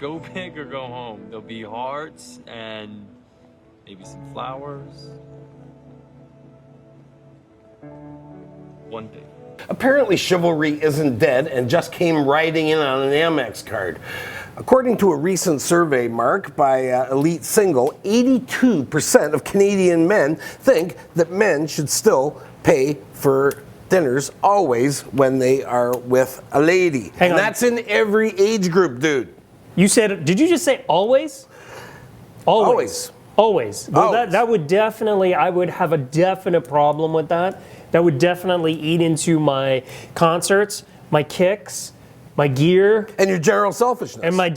go big or go home. There'll be hearts and maybe some flowers. One day. Apparently chivalry isn't dead and just came riding in on an Amex card. According to a recent survey, Mark, by Elite Single, 82% of Canadian men think that men should still pay for dinners always when they are with a lady. Hang and on. that's in every age group, dude. You said, did you just say always? Always. Always. Well, Always. that would definitely, I would have a definite problem with that. That would definitely eat into my concerts, my kicks, my gear. And your general selfishness. And my,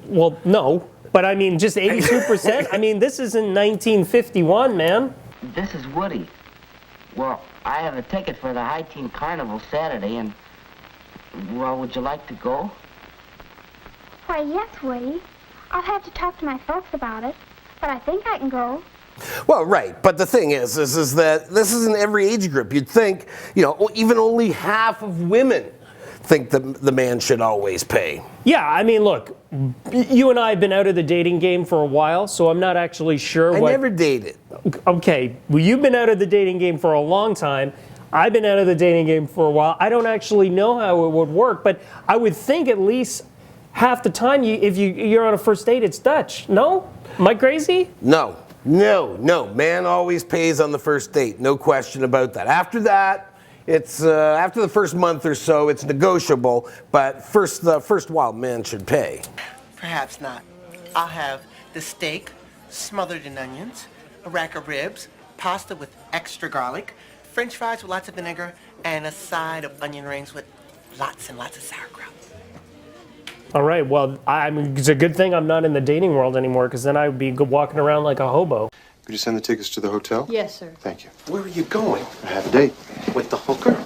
well, no. But I mean, just 82%? I mean, this isn't 1951, man. This is Woody. Well, I have a ticket for the High Teen Carnival Saturday, and, well, would you like to go? Why, yes, Woody. I'll have to talk to my folks about it, but I think I can go. Well, right, but the thing is that this is in every age group. You'd think, even only half of women think that the man should always pay. Yeah, I mean, look, you and I have been out of the dating game for a while, so I'm not actually sure I what... never dated. Okay, well, you've been out of the dating game for a long time. I've been out of the dating game for a while. I don't actually know how it would work, but I would think at least half the time, if you're on a first date, it's Dutch. No? Am I crazy? No. Man always pays on the first date. No question about that. After that, it's after the first month or so, it's negotiable. But the first while, man should pay. Perhaps not. I'll have the steak smothered in onions, a rack of ribs, pasta with extra garlic, French fries with lots of vinegar, and a side of onion rings with lots and lots of sauerkraut. All right, well, it's a good thing I'm not in the dating world anymore, because then I would be walking around like a hobo. Could you send the tickets to the hotel? Yes, sir. Thank you. Where are you going? I have a date. With the hooker?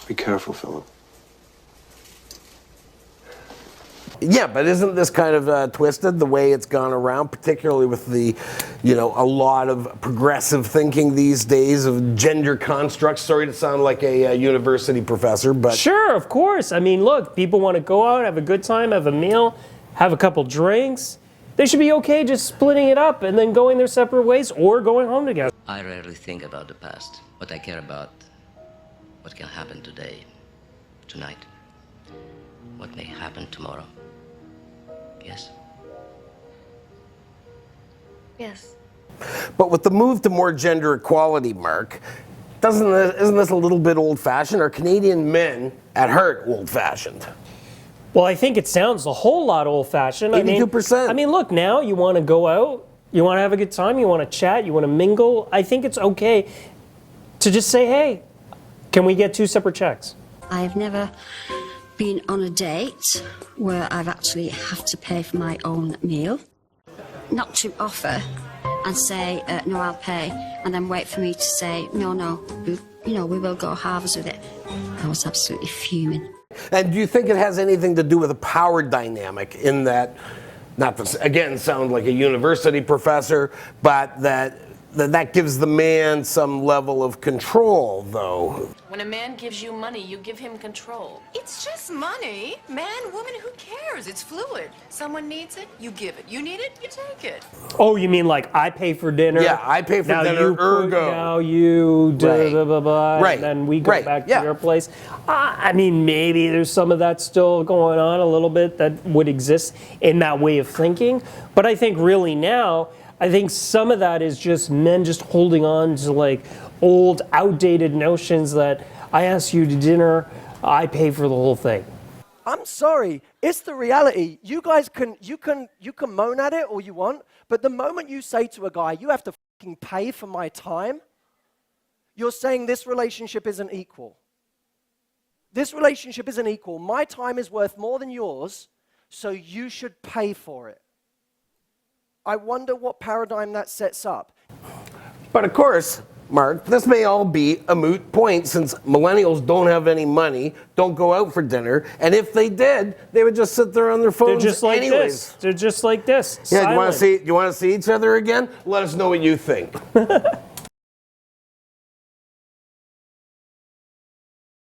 Be careful, Philip. Yeah, but isn't this kind of twisted the way it's gone around, particularly with the, a lot of progressive thinking these days of gender constructs? Sorry to sound like a university professor, but... Sure, of course. I mean, look, people want to go out, have a good time, have a meal, have a couple drinks. They should be okay just splitting it up and then going their separate ways or going home together. I rarely think about the past. What I care about, what can happen today, tonight, what may happen tomorrow. Yes? Yes. But with the move to more gender equality, Mark, isn't this a little bit old-fashioned? Are Canadian men, at heart, old-fashioned? Well, I think it sounds a whole lot old-fashioned. 82%. I mean, look, now you want to go out, you want to have a good time, you want to chat, you want to mingle. I think it's okay to just say, hey, can we get 2 separate checks? I've never been on a date where I've actually have to pay for my own meal. Not to offer and say, no, I'll pay, and then wait for me to say, no, we will go halves with it. I was absolutely fuming. And do you think it has anything to do with a power dynamic in that, not to, again, sound like a university professor, but that gives the man some level of control, though? When a man gives you money, you give him control. It's just money. Man, woman, who cares? It's fluid. Someone needs it, you give it. You need it, you take it. Oh, you mean like I pay for dinner? Yeah, I pay for now dinner, you ergo. Now you Right. blah, blah, blah, Right. and then we go Right. back to Yeah. your place. I mean, maybe there's some of that still going on a little bit that would exist in that way of thinking. But I think really now, I think some of that is just men just holding on to like old, outdated notions that I ask you to dinner, I pay for the whole thing. I'm sorry, it's the reality. You guys can moan at it all you want, but the moment you say to a guy, you have to fucking pay for my time, you're saying this relationship isn't equal. This relationship isn't equal. My time is worth more than yours, so you should pay for it. I wonder what paradigm that sets up. But of course, Mark, this may all be a moot point since millennials don't have any money, don't go out for dinner, and if they did, they would just sit there on their phones They're just like anyways. this. They're just like this. Yeah, do you Silent. want to see each other again? Let us know what you think.